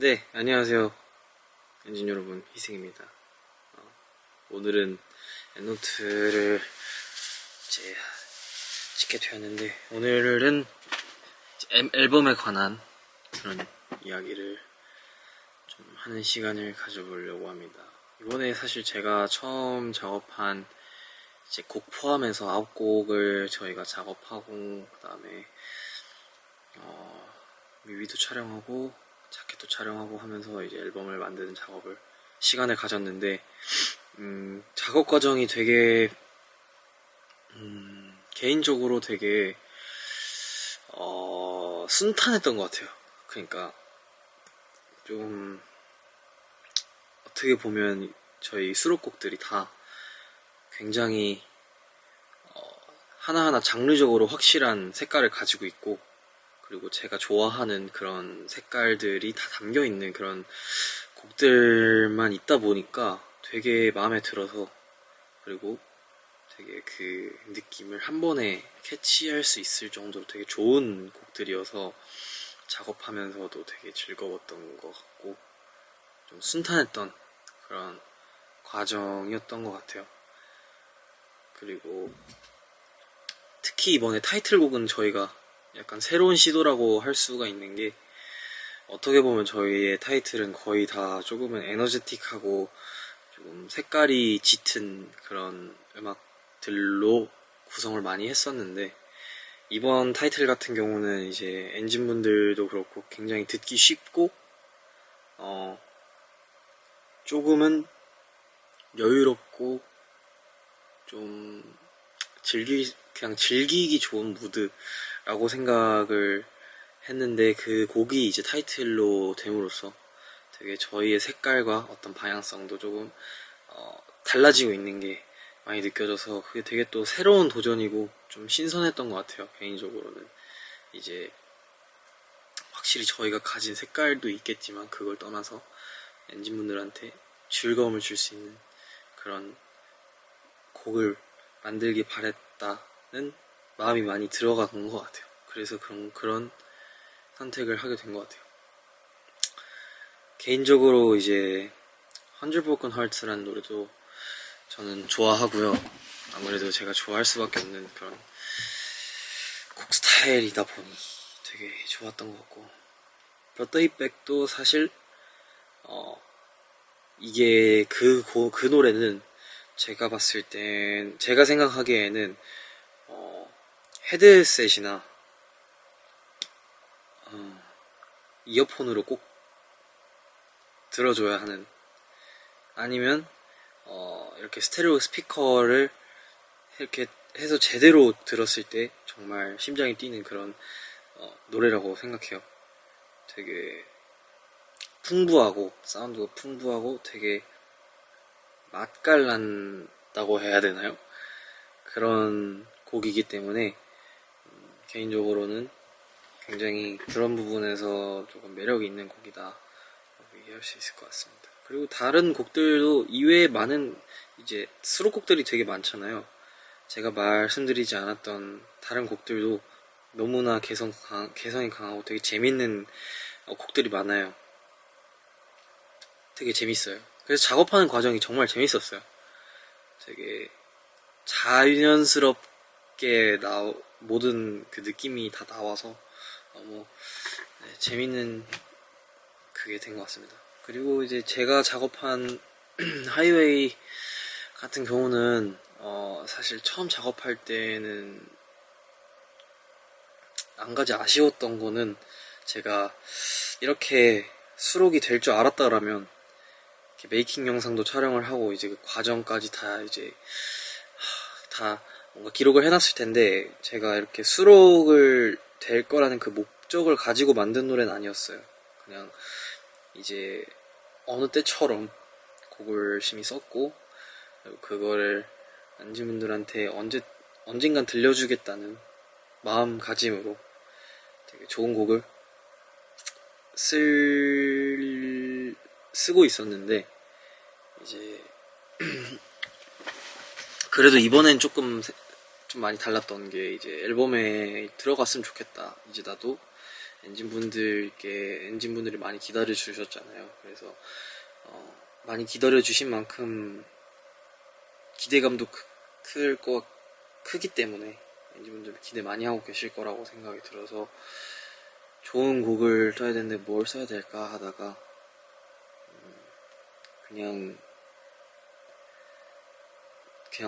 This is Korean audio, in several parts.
네, 안녕하세요. 엔진 여러분, 희승입니다. 오늘은 엔노트를 이제 찍게 되었는데, 오늘은 앨범에 관한 그런 이야기를 좀 하는 시간을 가져보려고 합니다. 이번에 사실 제가 처음 작업한 이제 곡 포함해서 9곡을 저희가 작업하고, 그 다음에 뮤비도 촬영하고 자켓도 촬영하고 하면서 이제 앨범을 만드는 시간을 가졌는데, 작업 과정이 되게 개인적으로 되게 순탄했던 것 같아요. 그러니까 좀 어떻게 보면 저희 수록곡들이 다 굉장히 하나하나 장르적으로 확실한 색깔을 가지고 있고, 그리고 제가 좋아하는 그런 색깔들이 다 담겨있는 그런 곡들만 있다 보니까 되게 마음에 들어서, 그리고 되게 그 느낌을 한 번에 캐치할 수 있을 정도로 되게 좋은 곡들이어서 작업하면서도 되게 즐거웠던 것 같고 좀 순탄했던 그런 과정이었던 것 같아요. 그리고 특히 이번에 타이틀곡은 저희가 약간 새로운 시도라고 할 수가 있는 게, 어떻게 보면 저희의 타이틀은 거의 다 조금은 에너제틱하고 조금 색깔이 짙은 그런 음악들로 구성을 많이 했었는데, 이번 타이틀 같은 경우는 이제 엔진분들도 그렇고 굉장히 듣기 쉽고 조금은 여유롭고 좀 그냥 즐기기 좋은 무드라고 생각을 했는데, 그 곡이 이제 타이틀로 됨으로써 되게 저희의 색깔과 어떤 방향성도 조금 달라지고 있는 게 많이 느껴져서, 그게 되게 또 새로운 도전이고 좀 신선했던 것 같아요. 개인적으로는 이제 확실히 저희가 가진 색깔도 있겠지만, 그걸 떠나서 엔진분들한테 즐거움을 줄 수 있는 그런 곡을 만들기 바랬다는 마음이 많이 들어간 것 같아요. 그래서 그런 선택을 하게 된 것 같아요. 개인적으로 이제 100 Broken Hearts라는 노래도 저는 좋아하고요. 아무래도 제가 좋아할 수밖에 없는 그런 곡 스타일이다 보니 되게 좋았던 것 같고, Birthday Back도 사실 이게 그 노래는 제가 봤을 땐, 제가 생각하기에는 헤드셋이나 이어폰으로 꼭 들어줘야 하는, 아니면 이렇게 스테레오 스피커를 이렇게 해서 제대로 들었을 때 정말 심장이 뛰는 그런 노래라고 생각해요. 되게 풍부하고, 사운드가 풍부하고 되게 맛깔난다고 해야 되나요? 그런 곡이기 때문에 개인적으로는 굉장히 그런 부분에서 조금 매력이 있는 곡이다 라고 얘기할 수 있을 것 같습니다. 그리고 다른 곡들도 이외에 많은 이제 수록곡들이 되게 많잖아요. 제가 말씀드리지 않았던 다른 곡들도 너무나 개성이 강하고 되게 재밌는 곡들이 많아요. 되게 재밌어요. 그래서 작업하는 과정이 정말 재밌었어요. 되게 자연스럽게 모든 그 느낌이 다 나와서 너무 재밌는 그게 된 것 같습니다. 그리고 이제 제가 작업한 하이웨이 같은 경우는 사실 처음 작업할 때는 한 가지 아쉬웠던 거는, 제가 이렇게 수록이 될 줄 알았다라면 메이킹 영상도 촬영을 하고 이제 그 과정까지 다 이제 다 뭔가 기록을 해놨을 텐데, 제가 이렇게 수록을 될 거라는 그 목적을 가지고 만든 노래는 아니었어요. 그냥 이제 어느 때처럼 곡을 열심히 썼고, 그거를 안지분들한테 언젠간 들려주겠다는 마음가짐으로 되게 좋은 곡을 쓰고 있었는데, 이제 그래도 이번엔 좀 많이 달랐던 게, 이제 앨범에 들어갔으면 좋겠다. 이제 나도 엔진분들이 많이 기다려 주셨잖아요. 그래서 많이 기다려 주신 만큼 기대감도 크기 때문에 엔진분들 기대 많이 하고 계실 거라고 생각이 들어서 좋은 곡을 써야 되는데 뭘 써야 될까 하다가 그냥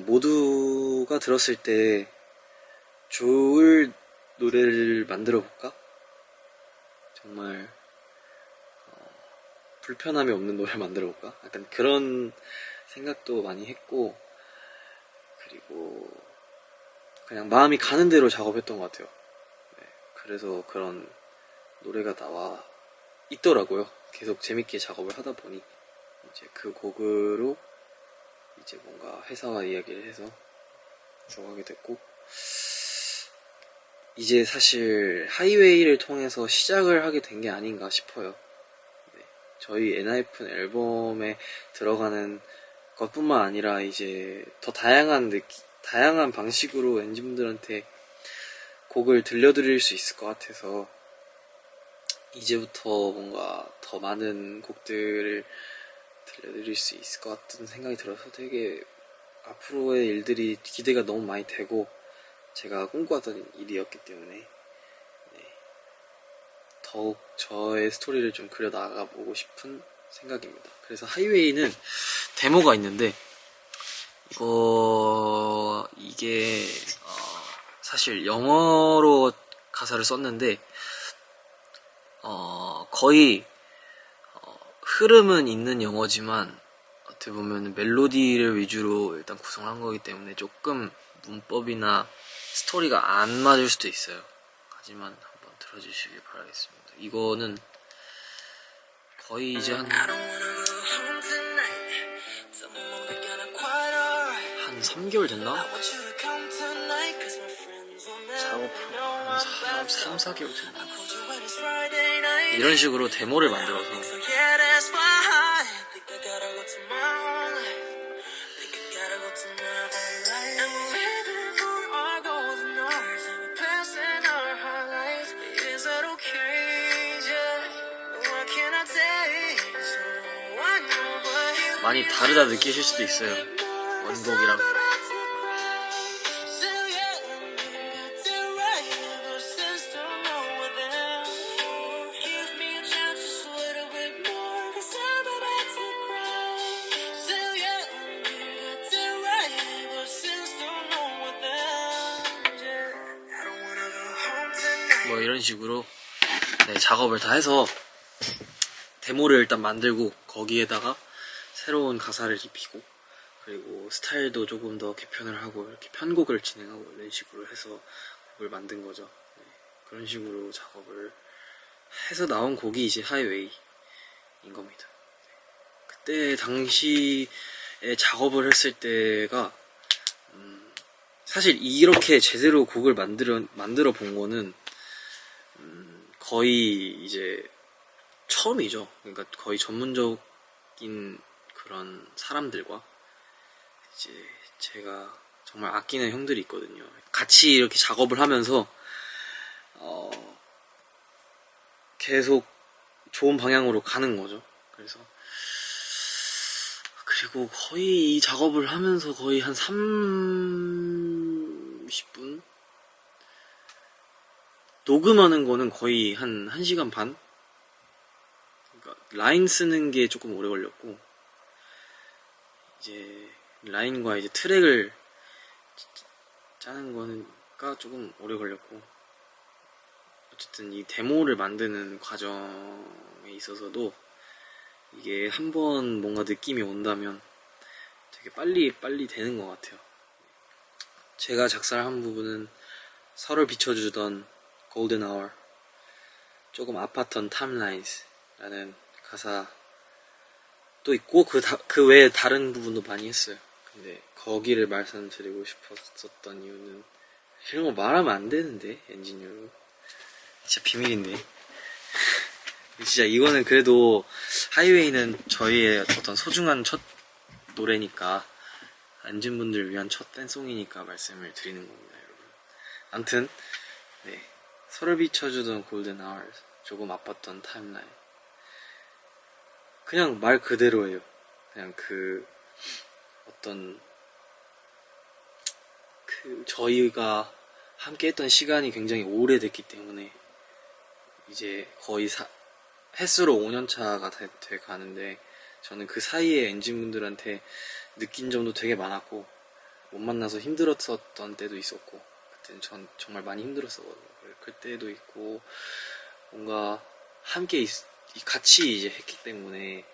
모두가 들었을 때 좋을 노래를 만들어 볼까? 정말 불편함이 없는 노래를 만들어 볼까? 약간 그런 생각도 많이 했고, 그리고 그냥 마음이 가는 대로 작업했던 것 같아요. 네, 그래서 그런 노래가 나와 있더라고요. 계속 재밌게 작업을 하다 보니 이제 그 곡으로 이제 뭔가 회사와 이야기를 해서 들어가게 됐고, 이제 사실 하이웨이를 통해서 시작을 하게 된 게 아닌가 싶어요. 네, 저희 엔하이픈 앨범에 들어가는 것뿐만 아니라 이제 더 다양한 방식으로 엔진분들한테 곡을 들려드릴 수 있을 것 같아서 이제부터 뭔가 더 많은 곡들을 들려드릴 수 있을 것 같은 생각이 들어서 되게 앞으로의 일들이 기대가 너무 많이 되고, 제가 꿈꿔왔던 일이었기 때문에 네, 더욱 저의 스토리를 좀 그려 나가보고 싶은 생각입니다. 그래서 하이웨이는 데모가 있는데 이게 사실 영어로 가사를 썼는데 거의 흐름은 있는 영어지만 어떻게 보면 멜로디를 위주로 일단 구성한 거기 때문에 조금 문법이나 스토리가 안 맞을 수도 있어요. 하지만 한번 들어주시길 바라겠습니다. 이거는 거의 이제 한 3개월 됐나? 작업 한 3-4개월 됐나? 이런 식으로 데모를 만들어서 많이 다르다 느끼실 수도 있어요. 원곡이랑. 뭐 이런 식으로 네, 작업을 다 해서 데모를 일단 만들고 거기에다가 새로운 가사를 입히고 그리고 스타일도 조금 더 개편을 하고 이렇게 편곡을 진행하고 이런 식으로 해서 곡을 만든 거죠. 네, 그런 식으로 작업을 해서 나온 곡이 이제 하이웨이인 겁니다. 그때 당시에 작업을 했을 때가 사실 이렇게 제대로 곡을 만들어 본 거는 거의 이제 처음이죠. 그러니까 거의 전문적인 그런 사람들과 이제 제가 정말 아끼는 형들이 있거든요. 같이 이렇게 작업을 하면서 계속 좋은 방향으로 가는 거죠. 그리고 거의 이 작업을 하면서 거의 한 30분? 녹음하는 거는 거의 한 1시간 반? 그러니까 라인 쓰는 게 조금 오래 걸렸고, 이제 라인과 이제 트랙을 짜는 거가 조금 오래 걸렸고, 어쨌든 이 데모를 만드는 과정에 있어서도 이게 한번 뭔가 느낌이 온다면 되게 빨리 되는 것 같아요. 제가 작사한 부분은 서로 비춰주던 Golden Hour, 조금 아팠던 Timelines 라는 가사도 있고 그 외에 다른 부분도 많이 했어요. 근데 거기를 말씀드리고 싶었던 이유는 이런 거 말하면 안 되는데 엔지니어로 진짜 비밀인데 진짜 이거는 그래도 하이웨이는 저희의 어떤 소중한 첫 노래니까 엔진분들을 위한 첫 댄송이니까 말씀을 드리는 겁니다, 여러분. 아무튼 네, 서로 비춰주던 골든 아워스, 조금 아팠던 타임라인. 그냥 말 그대로예요. 그냥 어떤 저희가 함께 했던 시간이 굉장히 오래됐기 때문에 이제 거의 햇수로 5년차가 돼 가는데, 저는 그 사이에 엔진분들한테 느낀 점도 되게 많았고, 못 만나서 힘들었었던 때도 있었고, 그때는 전 정말 많이 힘들었었거든요. 그때도 있고, 뭔가 함께 같이 이제 했기 때문에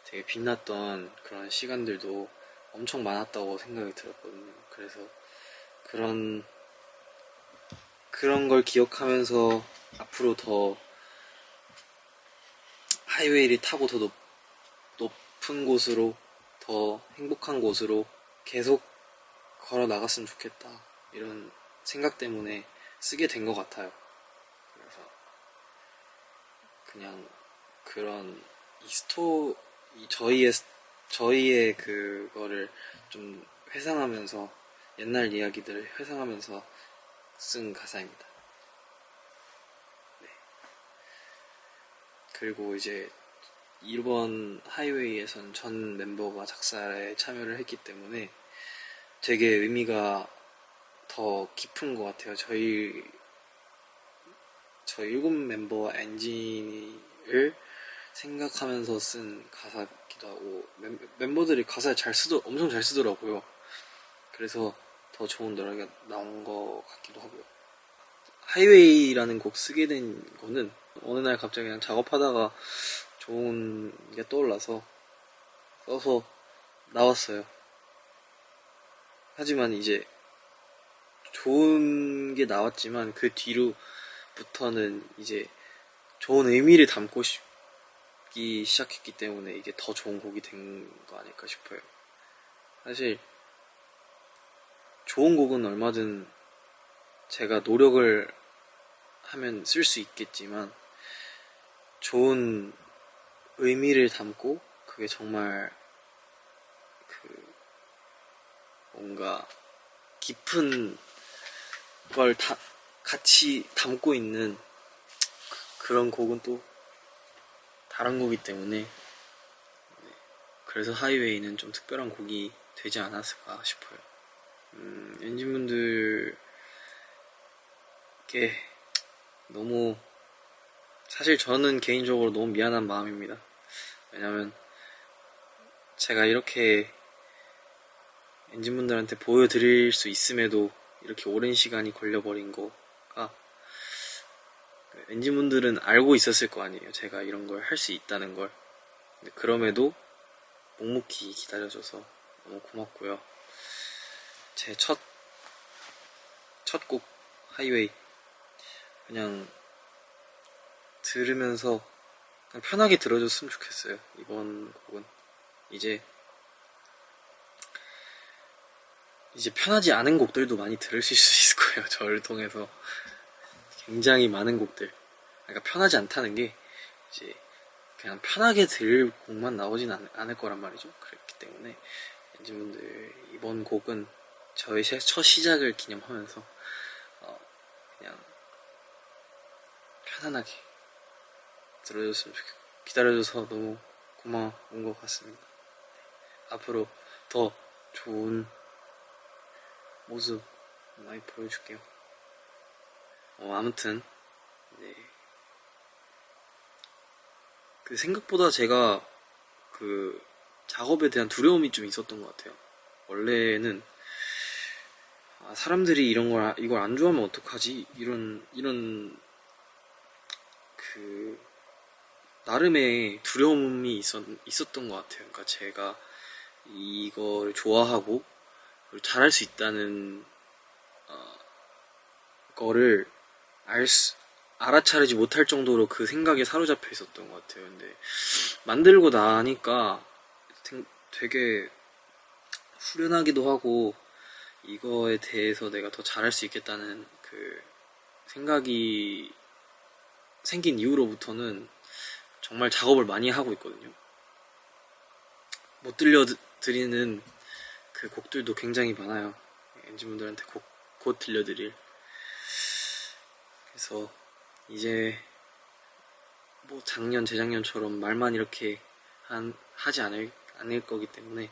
되게 빛났던 그런 시간들도 엄청 많았다고 생각이 들었거든요. 그래서 그런 걸 기억하면서 앞으로 더 하이웨이를 타고 더 높은 곳으로, 더 행복한 곳으로 계속 걸어 나갔으면 좋겠다, 이런 생각 때문에 쓰게 된 것 같아요. 그래서 그냥 그런 저희의 그거를 좀 회상하면서, 옛날 이야기들을 회상하면서 쓴 가사입니다. 네. 그리고 이제 이번 하이웨이에선 전 멤버가 작사에 참여를 했기 때문에 되게 의미가 더 깊은 것 같아요. 저희 7멤버와 엔진을 생각하면서 쓴 가사기도 하고, 멤버들이 가사를 엄청 잘 쓰더라고요. 그래서 더 좋은 노래가 나온 것 같기도 하고요. 하이웨이라는 곡 쓰게 된 거는 어느 날 갑자기 그냥 작업하다가 좋은 게 떠올라서 써서 나왔어요. 하지만 이제 좋은 게 나왔지만 그 뒤로부터는 이제 좋은 의미를 담고 싶기 시작했기 때문에 이게 더 좋은 곡이 된 거 아닐까 싶어요. 사실 좋은 곡은 얼마든 제가 노력을 하면 쓸 수 있겠지만, 좋은 의미를 담고 그게 정말 뭔가 깊은 걸 같이 담고 있는 그런 곡은 또 다른 곡이기 때문에, 그래서 하이웨이는 좀 특별한 곡이 되지 않았을까 싶어요. 엔진분들께 너무, 사실 저는 개인적으로 너무 미안한 마음입니다. 왜냐면 제가 이렇게 엔진분들한테 보여드릴 수 있음에도 이렇게 오랜 시간이 걸려버린 거가, 엔진분들은 알고 있었을 거 아니에요, 제가 이런 걸 할 수 있다는 걸. 근데 그럼에도 묵묵히 기다려줘서 너무 고맙고요. 제 첫 곡 하이웨이 그냥 들으면서 그냥 편하게 들어줬으면 좋겠어요. 이번 곡은 이제 편하지 않은 곡들도 많이 들으실 수 있을 거예요. 저를 통해서 굉장히 많은 곡들. 그러니까 편하지 않다는 게 이제 그냥 편하게 들을 곡만 나오진 않을 거란 말이죠. 그렇기 때문에 엔진분들, 이번 곡은 저의 첫 시작을 기념하면서 그냥 편안하게 들어줬으면 좋겠고, 기다려줘서 너무 고마운 것 같습니다. 앞으로 더 좋은 모습 많이 보여줄게요. 아무튼 네. 생각보다 제가 작업에 대한 두려움이 좀 있었던 것 같아요. 원래는 사람들이 이걸 안 좋아하면 어떡하지? 이런 나름의 두려움이 있었던 것 같아요. 그러니까 제가 이걸 좋아하고 잘할 수 있다는 거를 알아차리지 못할 정도로 그 생각에 사로잡혀 있었던 것 같아요. 근데 만들고 나니까 되게 후련하기도 하고, 이거에 대해서 내가 더 잘할 수 있겠다는 생각이 생긴 이후로부터는 정말 작업을 많이 하고 있거든요. 못 들려드리는 곡들도 굉장히 많아요. 엔진분들한테 곧 들려드릴. 그래서 이제 뭐 작년, 재작년처럼 말만 이렇게 하지 않을 거기 때문에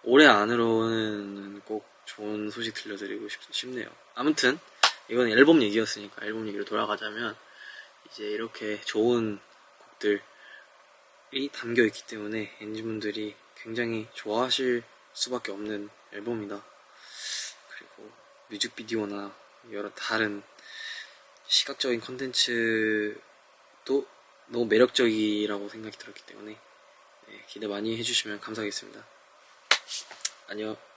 올해 안으로는 꼭 좋은 소식 들려드리고 싶네요. 아무튼 이건 앨범 얘기였으니까 앨범 얘기로 돌아가자면 이제 이렇게 좋은 곡들이 담겨있기 때문에 엔진분들이 굉장히 좋아하실 수밖에 없는 앨범이다. 그리고 뮤직비디오나 여러 다른 시각적인 컨텐츠도 너무 매력적이라고 생각이 들었기 때문에 기대 많이 해주시면 감사하겠습니다. 안녕.